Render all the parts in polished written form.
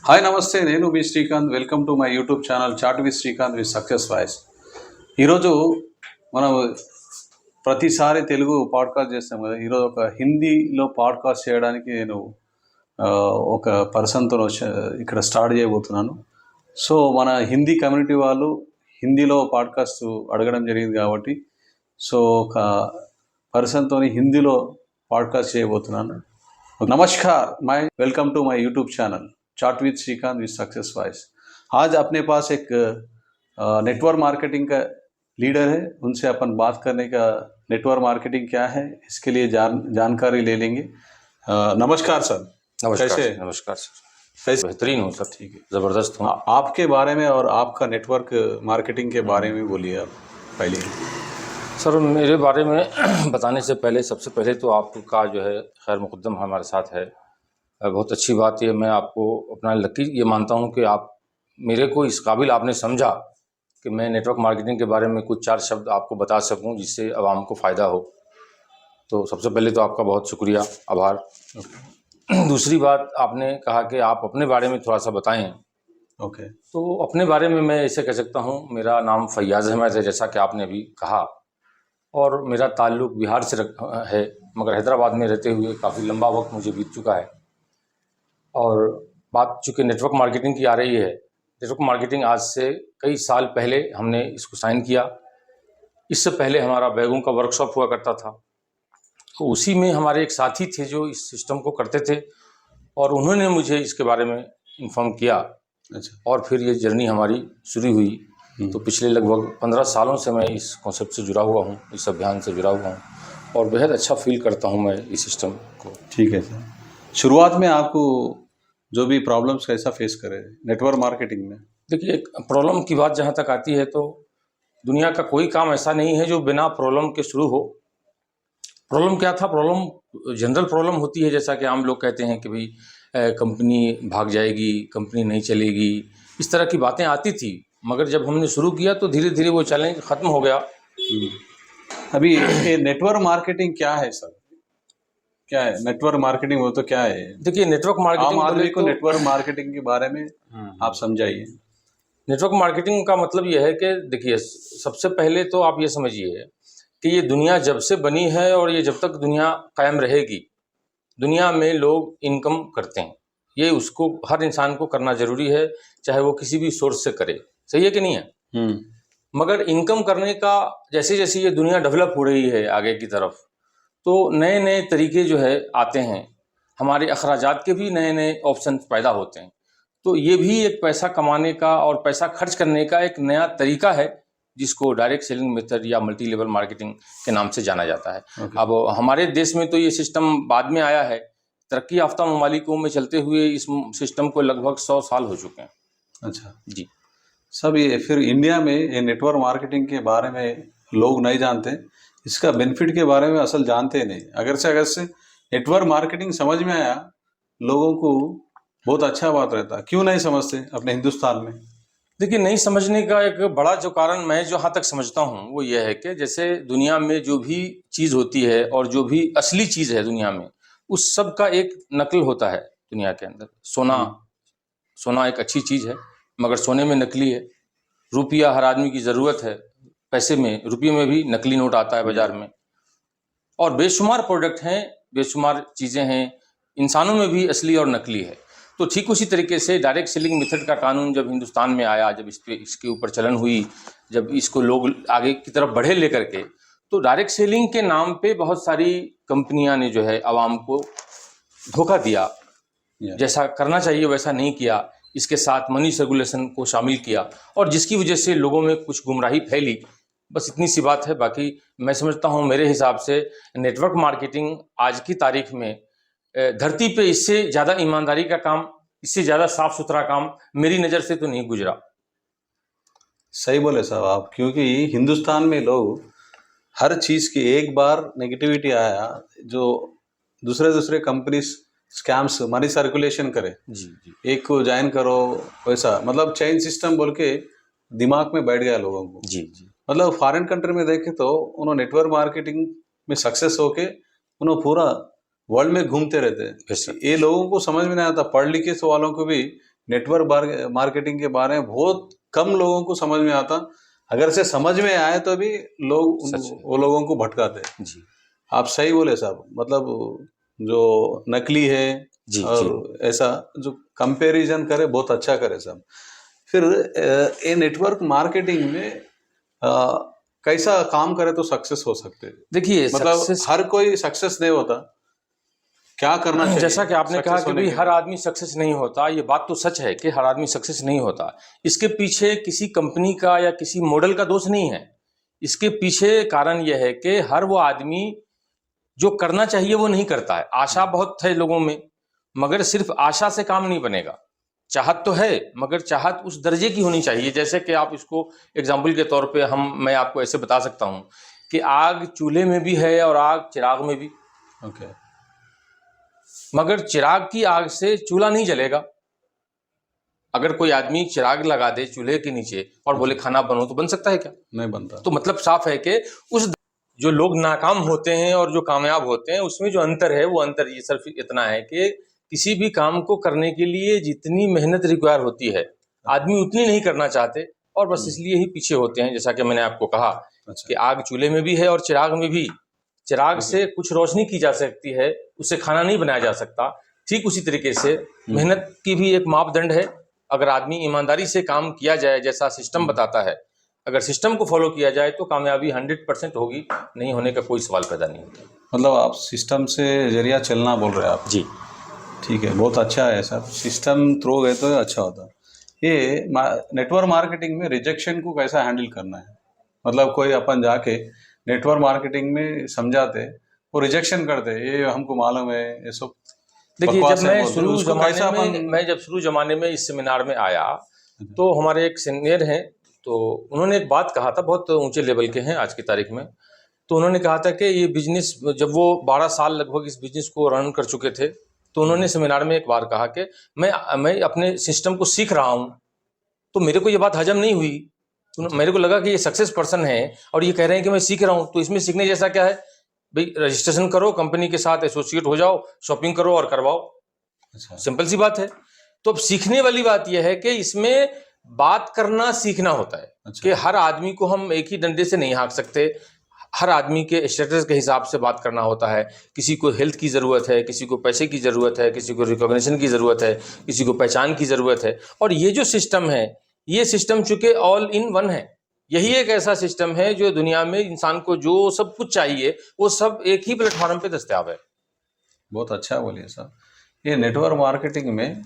Hi నమస్తే నేను మీ Srikanth welcome to my YouTube channel chat with Srikanth with success voice. ఈరోజు మనం ప్రతిసారి తెలుగు పాడ్కాస్ట్ చేస్తాం కదా. ఈరోజు ఒక హిందీలో పాడ్కాస్ట్ చేయడానికి నేను ఒక పర్సన్తో ఇక్కడ స్టార్ట్ చేయబోతున్నాను. సో మన హిందీ కమ్యూనిటీ వాళ్ళు హిందీలో పాడ్కాస్ట్ అడగడం జరిగింది కాబట్టి సో ఒక పర్సన్తో హిందీలో పాడ్కాస్ట్ చేయబోతున్నాను. नमस्कार, मैं welcome to my YouTube channel chat with Srikanth with success wise. आज अपने पास एक नेटवर्क मार्केटिंग का लीडर है, उनसे अपन बात करने का नेटवर्क मार्केटिंग क्या है इसके लिए जानकारी ले लेंगे. नमस्कार सर. नमस्कार. कैसे? नमस्कार सर. कैसे? बेहतरीन हूँ सर. ठीक है. ज़बरदस्त हूँ. आपके बारे में और आपका नेटवर्क मार्केटिंग के बारे में बोलिए आप पहले. सर मेरे बारे में बताने से पहले सबसे पहले तो आपका जो है खैर मुकद्दम हमारे साथ है. बहुत अच्छी बात है. मैं आपको अपना लकी ये मानता हूँ कि आप मेरे को इस काबिल आपने समझा कि मैं नेटवर्क मार्केटिंग के बारे में कुछ 4 शब्द आपको बता सकूँ जिससे आवाम को फ़ायदा हो. तो सबसे पहले तो आपका बहुत शुक्रिया, आभार. दूसरी बात, आपने कहा कि आप अपने बारे में थोड़ा सा बताएं. ओके. तो अपने बारे में मैं ऐसे कह सकता हूँ, मेरा नाम फैयाज़ अहमद है जैसा कि आपने अभी कहा, और मेरा ताल्लुक़ बिहार से है, मगर हैदराबाद में रहते हुए काफ़ी लंबा वक्त मुझे बीत चुका है. और बात चूँकि नेटवर्क मार्केटिंग की आ रही है, नेटवर्क मार्केटिंग आज से कई साल पहले हमने इसको साइन किया. इससे पहले हमारा बैगों का वर्कशॉप हुआ करता था, तो उसी में हमारे एक साथी थे जो इस सिस्टम को करते थे और उन्होंने मुझे इसके बारे में इन्फॉर्म किया. अच्छा. और फिर ये जर्नी हमारी शुरू हुई. तो पिछले लगभग 15 सालों से मैं इस कॉन्सेप्ट से जुड़ा हुआ हूँ, इस अभियान से जुड़ा हुआ हूँ, और बेहद अच्छा फील करता हूँ मैं इस सिस्टम को. ठीक है सर. शुरुआत में आपको जो भी प्रॉब्लम्स कैसा फेस करे नेटवर्क मार्केटिंग में? देखिए, एक प्रॉब्लम की बात जहाँ तक आती है तो दुनिया का कोई काम ऐसा नहीं है जो बिना प्रॉब्लम के शुरू हो. प्रॉब्लम क्या था? प्रॉब्लम जनरल प्रॉब्लम होती है, जैसा कि आम लोग कहते हैं कि भाई कंपनी भाग जाएगी, कंपनी नहीं चलेगी, इस तरह की बातें आती थी. मगर जब हमने शुरू किया तो धीरे धीरे वो चैलेंज ख़त्म हो गया. अभी ये नेटवर्क मार्केटिंग क्या है सर? क्या है नेटवर्क मार्केटिंग? वो तो क्या है? देखिए, नेटवर्क आम मार्केटिंग आदमी को तो नेटवर्क मार्केटिंग के बारे में आप समझाइए. नेटवर्क मार्केटिंग का मतलब ये है कि देखिए, सबसे पहले तो आप ये समझिए कि ये दुनिया जब से बनी है और ये जब तक दुनिया कायम रहेगी, दुनिया में लोग इनकम करते हैं. ये उसको हर इंसान को करना ज़रूरी है, चाहे वो किसी भी सोर्स से करे. सही है कि नहीं है? मगर इनकम करने का जैसे जैसे ये दुनिया डेवलप हो रही है आगे की तरफ, तो नए नए तरीके जो है आते हैं. हमारे अखराजात के भी नए नए ऑप्शन पैदा होते हैं. तो ये भी एक पैसा कमाने का और पैसा खर्च करने का एक नया तरीका है जिसको डायरेक्ट सेलिंग मेथड या मल्टी लेवल मार्केटिंग के नाम से जाना जाता है. Okay. अब हमारे देश में तो ये सिस्टम बाद में आया है. तरक्की याफ्ता ममालिकों में चलते हुए इस सिस्टम को लगभग 100 साल हो चुके हैं. अच्छा जी. सब ये फिर इंडिया में ये नेटवर्क मार्केटिंग के बारे में लोग नहीं जानते, इसका बेनिफिट के बारे में असल जानते नहीं. अगर से नेटवर्क मार्केटिंग समझ में आया लोगों को बहुत अच्छा बात रहता. क्यों नहीं समझते अपने हिंदुस्तान में? देखिए, नहीं समझने का एक बड़ा जो कारण मैं जहाँ तक समझता हूँ वो ये है कि जैसे दुनिया में जो भी चीज़ होती है और जो भी असली चीज़ है दुनिया में, उस सब का एक नकल होता है दुनिया के अंदर. सोना एक अच्छी चीज़ है, मगर सोने में नकली है. रुपया हर आदमी की ज़रूरत है, पैसे में, रुपये में भी नकली नोट आता है बाज़ार में. और बेशुमार प्रोडक्ट हैं, बेशुमार चीज़ें हैं, इंसानों में भी असली और नकली है. तो ठीक उसी तरीके से डायरेक्ट सेलिंग मेथड का कानून जब हिंदुस्तान में आया, जब इसके ऊपर चलन हुई, जब इसको लोग आगे की तरफ बढ़े लेकर के, तो डायरेक्ट सेलिंग के नाम पे बहुत सारी कंपनियां ने जो है आवाम को धोखा दिया. जैसा करना चाहिए वैसा नहीं किया. इसके साथ मनी सर्कुलेशन को शामिल किया और जिसकी वजह से लोगों में कुछ गुमराही फैली. बस इतनी सी बात है. बाकी मैं समझता हूँ मेरे हिसाब से नेटवर्क मार्केटिंग आज की तारीख में धरती पे इससे ज़्यादा ईमानदारी का काम, इससे ज़्यादा साफ सुथरा काम मेरी नज़र से तो नहीं गुजरा. सही बोले साहब आप, क्योंकि हिंदुस्तान में लोग हर चीज़ की एक बार नेगेटिविटी आया जो दूसरे कंपनी स्कैम्स मनी सर्कुलेशन करे. जी जी. एक को ज्वाइन करो वैसा, मतलब चेन सिस्टम बोल के दिमाग में बैठ गया लोगों को. जी जी. मतलब फॉरेन कंट्री में देखे तो उन्होंने नेटवर्क मार्केटिंग में सक्सेस होके उन्होंने पूरा वर्ल्ड में घूमते रहते हैं. ये लोगों को समझ में नहीं आता, पढ़ लिखे वालों को भी नेटवर्क मार्केटिंग के बारे में बहुत कम लोगों को समझ में आता। अगर से समझ में आए तो भी लोग सच है। वो लोगों को भटकाते हैं। जी आप सही बोले साहब, मतलब जो नकली है जी जी और ऐसा जो कंपैरिजन करे बहुत अच्छा करे साहब। फिर ये नेटवर्क मार्केटिंग में कैसा काम करे तो सक्सेस हो सकते हैं? देखिए मतलब सक्सेस, हर कोई सक्सेस नहीं होता, क्या करना चाहिए जैसा कि आपने कहा सक्सेस कि होने भाई के हर लिए? आदमी सक्सेस नहीं होता, ये बात तो सच है कि हर आदमी सक्सेस नहीं होता। इसके पीछे किसी कंपनी का या किसी मॉडल का दोष नहीं है। इसके पीछे कारण यह है कि हर वो आदमी जो करना चाहिए वो नहीं करता है। आशा बहुत है लोगों में, मगर सिर्फ आशा से काम नहीं बनेगा। चाहत तो है, मगर चाहत उस दर्जे की होनी चाहिए। जैसे कि आप इसको एग्जाम्पल के तौर पे मैं आपको ऐसे बता सकता हूँ कि आग चूल्हे में भी है और आग चिराग में भी। ओके। मगर चिराग की आग से चूल्हा नहीं जलेगा। अगर कोई आदमी चिराग लगा दे चूल्हे के नीचे और बोले खाना बनो, तो बन सकता है क्या? नहीं बनता। तो मतलब साफ है कि उस जो लोग नाकाम होते हैं और जो कामयाब होते हैं उसमें जो अंतर है, वो अंतर ये सिर्फ इतना है कि किसी भी काम को करने के लिए जितनी मेहनत रिक्वायर होती है, आदमी उतनी नहीं करना चाहते और बस इसलिए ही पीछे होते हैं। जैसा कि मैंने आपको कहा अच्छा। कि आग चूल्हे में भी है और चिराग में भी। चिराग से कुछ रोशनी की जा सकती है, उससे खाना नहीं बनाया जा सकता। ठीक उसी तरीके से मेहनत की भी एक मापदंड है। अगर आदमी ईमानदारी से काम किया जाए, जैसा सिस्टम बताता है, अगर सिस्टम को फॉलो किया जाए तो कामयाबी 100% होगी, नहीं होने का कोई सवाल पैदा नहीं होता। मतलब आप सिस्टम से जरिया चलना बोल रहे हैं आप? जी ठीक है, बहुत अच्छा है सर। सिस्टम थ्रू गए तो अच्छा होता। ये नेटवर्क मार्केटिंग में रिजेक्शन को कैसा हैंडल करना है? मतलब कोई अपन जाके नेटवर्क मार्केटिंग में समझाते, वो रिजेक्शन करते, ये हमको मालूम है, ये सब देखिए, बकवास जब है मैं बोलते, शुरू उसको जमाने कैसा में अपन? मैं जब शुरू जमाने में इस सेमिनार में आया तो हमारे एक सीनियर हैं, तो उन्होंने एक बात कहा था, बहुत ऊंचे लेवल के हैं आज की तारीख में। तो उन्होंने कहा था कि ये बिजनेस, जब वो 12 साल लगभग इस बिजनेस को रन कर चुके थे, तो उन्होंने सेमिनार में एक बार कहा कि मैं अपने सिस्टम को सीख रहा हूँ। तो मेरे को ये बात हजम नहीं हुई। तो मेरे को लगा कि ये सक्सेस पर्सन है और ये कह रहे हैं कि मैं सीख रहा हूँ, तो इसमें सीखने जैसा क्या है? भाई रजिस्ट्रेशन करो, कंपनी के साथ एसोसिएट हो जाओ, शॉपिंग करो और करवाओ। अच्छा। सिंपल सी बात है। तो अब सीखने वाली बात यह है कि इसमें बात करना सीखना होता है। अच्छा। कि हर आदमी को हम एक ही डंडे से नहीं हाँक सकते। हर आदमी के स्टेटस के हिसाब से बात करना होता है। किसी को हेल्थ की ज़रूरत है, किसी को पैसे की ज़रूरत है, किसी को रिकॉग्निशन की ज़रूरत है, किसी को पहचान की ज़रूरत है। और ये जो सिस्टम है, ये सिस्टम चूंकि ऑल इन वन है। यही एक ऐसा सिस्टम है जो दुनिया में इंसान को जो सब कुछ चाहिए वो सब एक ही प्लेटफॉर्म पे दस्तयाब है। बहुत अच्छा बोलिए सर। ये नेटवर्क मार्केटिंग में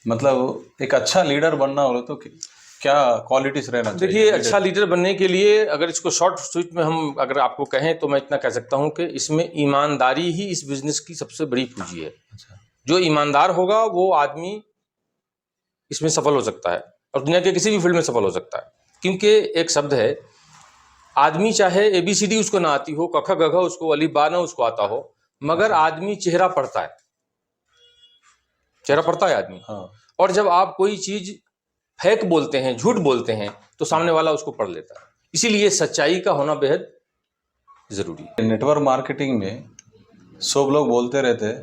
मतलब एक अच्छा लीडर बनना हो तो क्या क्वालिटीज रहना चाहिए? देखिए, अच्छा लीडर बनने के लिए अगर इसको शॉर्ट स्वीट में हम अगर आपको कहें तो मैं इतना कह सकता हूं कि इसमें ईमानदारी ही इस बिजनेस की सबसे बड़ी पूंजी है। अच्छा। जो ईमानदार होगा वो आदमी इसमें सफल हो सकता है और दुनिया के किसी भी फील्ड में सफल हो सकता है। क्योंकि एक शब्द है, आदमी चाहे ABCD उसको ना आती हो, क ख ग घ उसको, अलिफ बा ना उसको आता हो, मगर आदमी चेहरा पढ़ता है। चेहरा पढ़ता है आदमी। हाँ। और जब आप कोई चीज फेक बोलते हैं, झूठ बोलते हैं, तो सामने वाला उसको पढ़ लेता है। इसीलिए सच्चाई का होना बेहद जरूरी है। नेटवर्क मार्केटिंग में सब लोग बोलते रहते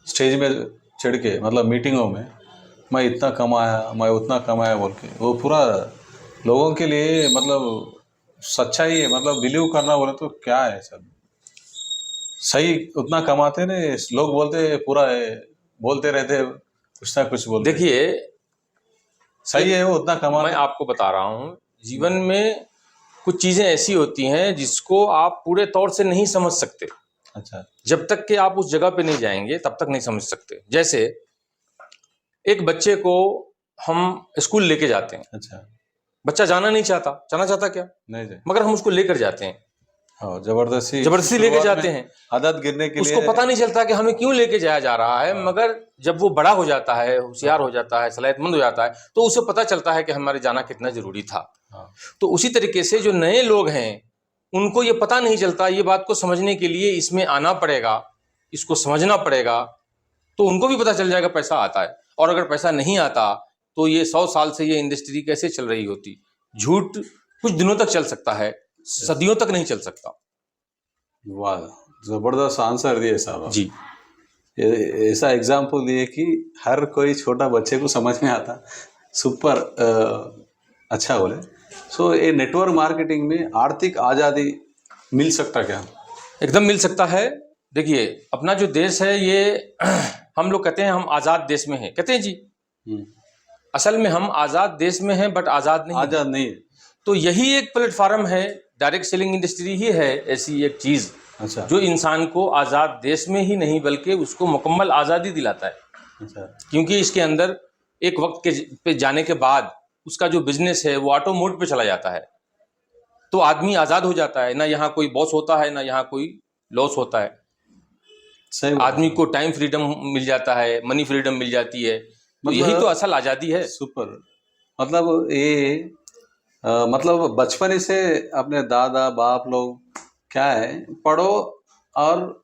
स्टेज में चढ़ के, मतलब मीटिंगों में, मैं इतना कमाया, मैं उतना कमाया बोल के, वो पूरा लोगों के लिए मतलब सच्चाई है, मतलब बिलीव करना बोले तो क्या है सर? सही उतना कमाते ने लोग, बोलते पूरा है, बोलते रहते कुछ ना कुछ बोलते। देखिए, सही है वो उतना मैं कमाते। आपको बता रहा हूं, जीवन में कुछ चीजें ऐसी होती हैं जिसको आप पूरे तौर से नहीं समझ सकते। अच्छा। जब तक कि आप उस जगह पे नहीं जाएंगे तब तक नहीं समझ सकते। जैसे एक बच्चे को हम स्कूल लेके जाते हैं, अच्छा। बच्चा जाना नहीं चाहता, जाना चाहता क्या, नहीं जी। मगर हम उसको लेकर जाते हैं, हाँ, जबरदस्ती जबरदस्ती लेके जाते हैं। आदत गिरने के लिए। उसको पता नहीं चलता कि हमें क्यों लेके जाया जा रहा है, मगर जब वो बड़ा हो जाता है, होशियार हो जाता है, सलाहियतमंद हो जाता है, तो उसे पता चलता है कि हमारे जाना कितना जरूरी था। हाँ। तो उसी तरीके से जो नए लोग हैं उनको ये पता नहीं चलता। ये बात को समझने के लिए इसमें आना पड़ेगा, इसको समझना पड़ेगा, तो उनको भी पता चल जाएगा पैसा आता है। और अगर पैसा नहीं आता तो ये 100 साल से ये इंडस्ट्री कैसे चल रही होती। झूठ कुछ दिनों तक चल सकता है, सदियों तक नहीं चल सकता। वाह, जबरदस्त आंसर दिए साहब आप। जी। ऐसा एग्जाम्पल दिए कि हर कोई छोटा बच्चे को समझ में आता, सुपर अच्छा बोले। सो ये नेटवर्क मार्केटिंग में आर्थिक आज़ादी मिल सकता क्या? एकदम मिल सकता है। देखिए, अपना जो देश है ये हम लोग कहते हैं हम आज़ाद देश में हैं, कहते हैं जी। असल में हम आज़ाद देश में हैं बट आज़ाद नहीं हैं। आज़ाद नहीं है। तो यही एक प्लेटफॉर्म है, डायरेक्ट सेलिंग इंडस्ट्री ही है ऐसी एक चीज़ अच्छा जो इंसान को आज़ाद देश में ही नहीं बल्कि उसको मुकम्मल आज़ादी दिलाता है। अच्छा क्योंकि इसके अंदर एक वक्त के पे जाने के बाद उसका जो बिजनेस है वो ऑटो मोड पे चला जाता है, तो आदमी आज़ाद हो जाता है। ना यहाँ कोई बॉस होता है, ना यहाँ कोई लॉस होता है। सही बात आदमी है। को टाइम फ्रीडम मिल जाता है, मनी फ्रीडम मिल जाती है। तो यही मतलब तो असल आज़ादी है। सुपर। मतलब ये मतलब बचपन से अपने दादा बाप लोग क्या है, पढ़ो और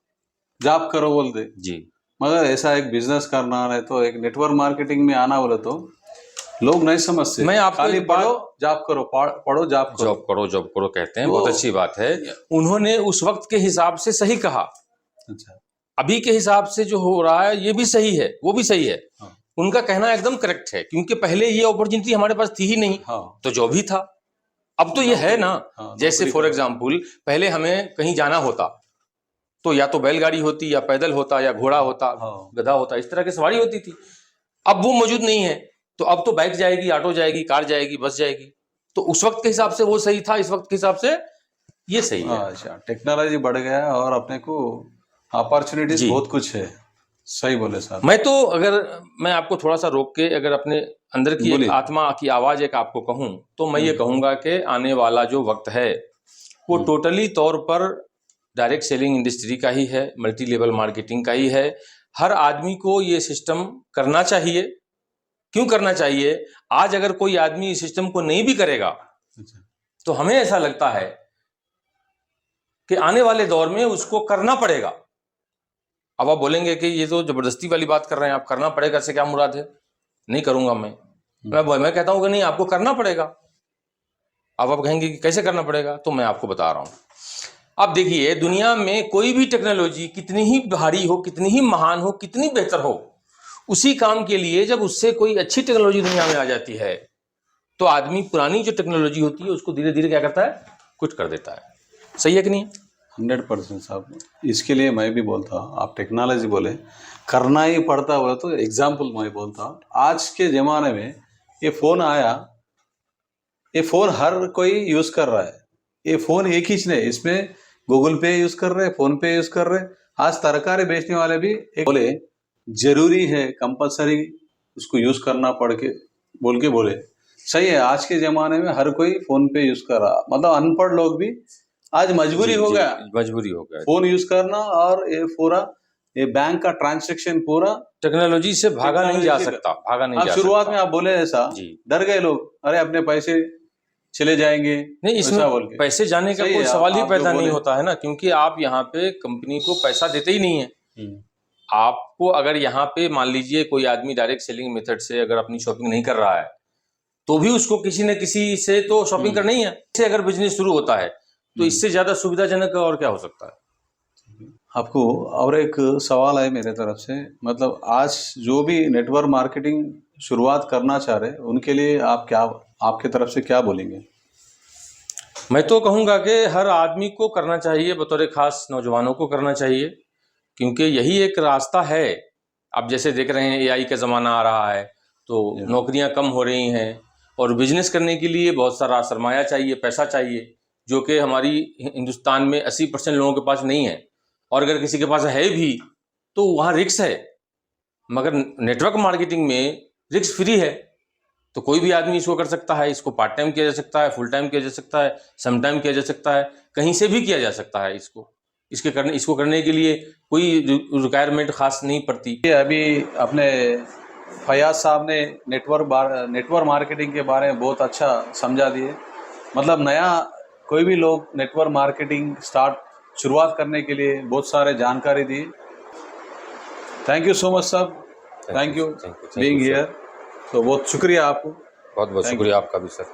जॉब करो बोलते, जी, मगर ऐसा एक बिजनेस करना है तो एक नेटवर्क मार्केटिंग में आना बोले तो लोग नहीं समझते। मैं आपको खाली एक बात- पढ़ो जॉब करो, पढ़ो जॉब करो। जॉब करो कहते हैं, वो- बहुत अच्छी बात है। उन्होंने उस वक्त के हिसाब से सही कहा। अच्छा अभी के हिसाब से जो हो रहा है ये भी सही है, वो भी सही है। हाँ उनका कहना एकदम करेक्ट है, क्योंकि पहले ये अपॉर्चुनिटी हमारे पास थी ही नहीं, हाँ तो जो भी था। अब तो ये है ना। हाँ, जैसे नौकरी फॉर करो। एग्जाम्पल पहले हमें कहीं जाना होता तो या तो बैलगाड़ी होती, या पैदल होता, या घोड़ा होता, हाँ। गधा होता, इस तरह की सवारी होती थी। अब वो मौजूद नहीं है, तो अब तो बाइक जाएगी, ऑटो जाएगी, कार जाएगी, बस जाएगी। तो उस वक्त के हिसाब से वो सही था, इस वक्त के हिसाब से ये सही है। अच्छा, टेक्नोलॉजी बढ़ गया है और अपने को अपॉर्चुनिटीज जी। बहुत कुछ है। सही बोले साहब। मैं आपको थोड़ा सा रोक के अगर अपने अंदर की एक बोलिए। आत्मा की आवाज एक आपको कहूं, तो मैं ये कहूंगा कि आने वाला जो वक्त है वो टोटली तौर पर डायरेक्ट सेलिंग इंडस्ट्री का ही है, मल्टी लेवल मार्केटिंग का ही है। हर आदमी को ये सिस्टम करना चाहिए। क्यों करना चाहिए? आज अगर कोई आदमी इस सिस्टम को नहीं भी करेगा अच्छा, तो हमें ऐसा लगता है कि आने वाले दौर में उसको करना पड़ेगा। अब आप बोलेंगे कि ये तो जबरदस्ती वाली बात कर रहे हैं, आप करना पड़ेगा से क्या मुराद है? नहीं करूंगा मैं कहता हूं कि नहीं, आपको करना पड़ेगा। अब आप कहेंगे कि कैसे करना पड़ेगा, तो मैं आपको बता रहा हूं। अब देखिए, दुनिया में कोई भी टेक्नोलॉजी कितनी ही भारी हो, कितनी ही महान हो, कितनी बेहतर हो, उसी काम के लिए जब उससे कोई अच्छी टेक्नोलॉजी दुनिया में आ जाती है तो आदमी पुरानी जो टेक्नोलॉजी होती है उसको धीरे धीरे क्या करता है, कुछ कर देता है। सही है कि नहीं? 100% साहब। इसके लिए मैं भी बोलता हूँ, आप टेक्नोलॉजी बोले करना ही पड़ता हुआ तो एग्जाम्पल मैं बोलता हूँ। आज के ज़माने में ये फ़ोन आया, ये फ़ोन हर कोई यूज़ कर रहा है। ये फ़ोन एक ही नहीं, इसमें गूगल पे यूज़ कर रहे हैं, फ़ोन पे यूज़ कर रहे हैं। आज तरकारी बेचने वाले भी एक बोले जरूरी है, कंपलसरी उसको यूज़ करना पड़ के बोले सही है। आज के ज़माने में हर कोई फ़ोन पे यूज़ कर रहा, मतलब अनपढ़ लोग भी आज मजबूरी हो गया, मजबूरी हो गया फोन यूज करना। और ये पूरा ये बैंक का ट्रांजैक्शन पूरा टेक्नोलॉजी से भागा नहीं जा सकता, भागा नहीं आप जा शुरुआत सकता। में आप बोले ऐसा, जी। डर गए लोग, अरे अपने पैसे चले जाएंगे, नहीं, ऐसा इसमें बोल के। पैसे जाने का सही कोई है, सवाल ही आप जो पैदा नहीं बोले। होता है ना, क्योंकि आप यहाँ पे कंपनी को पैसा देते ही नहीं है। आपको अगर यहाँ पे मान लीजिए कोई आदमी डायरेक्ट सेलिंग मेथड से अगर अपनी शॉपिंग नहीं कर रहा है तो भी उसको किसी न किसी से तो शॉपिंग करनी ही है। इससे अगर बिजनेस शुरू होता है तो इससे ज्यादा सुविधाजनक और क्या हो सकता है? आपको और एक सवाल है मेरे तरफ से, मतलब आज जो भी नेटवर्क मार्केटिंग शुरुआत करना चाह रहे उनके लिए आप क्या, आपके तरफ से क्या बोलेंगे? मैं तो कहूंगा कि हर आदमी को करना चाहिए, बतौर खास नौजवानों को करना चाहिए, क्योंकि यही एक रास्ता है। अब जैसे देख रहे हैं एआई का ज़माना आ रहा है तो नौकरियां कम हो रही हैं और बिजनेस करने के लिए बहुत सारा सरमाया चाहिए, पैसा चाहिए, जो कि हमारी हिंदुस्तान में 80% लोगों के पास नहीं है। और अगर किसी के पास है भी तो वहाँ रिस्क है, मगर नेटवर्क मार्केटिंग में रिस्क फ्री है। तो कोई भी आदमी इसको कर सकता है। इसको पार्ट टाइम किया जा सकता है, फुल टाइम किया जा सकता है, सम टाइम किया जा सकता है, कहीं से भी किया जा सकता है। इसको करने के लिए कोई रिक्वायरमेंट खास नहीं पड़ती। अभी अपने फयाज साहब ने नेटवर्क मार्केटिंग के बारे में बहुत अच्छा समझा दिए। मतलब नया कोई भी लोग नेटवर्क मार्केटिंग शुरुआत करने के लिए बहुत सारे जानकारी दी। थैंक यू सो मच साहब, थैंक यू बीइंग हियर। तो बहुत शुक्रिया आपको। बहुत बहुत शुक्रिया आपका भी सर।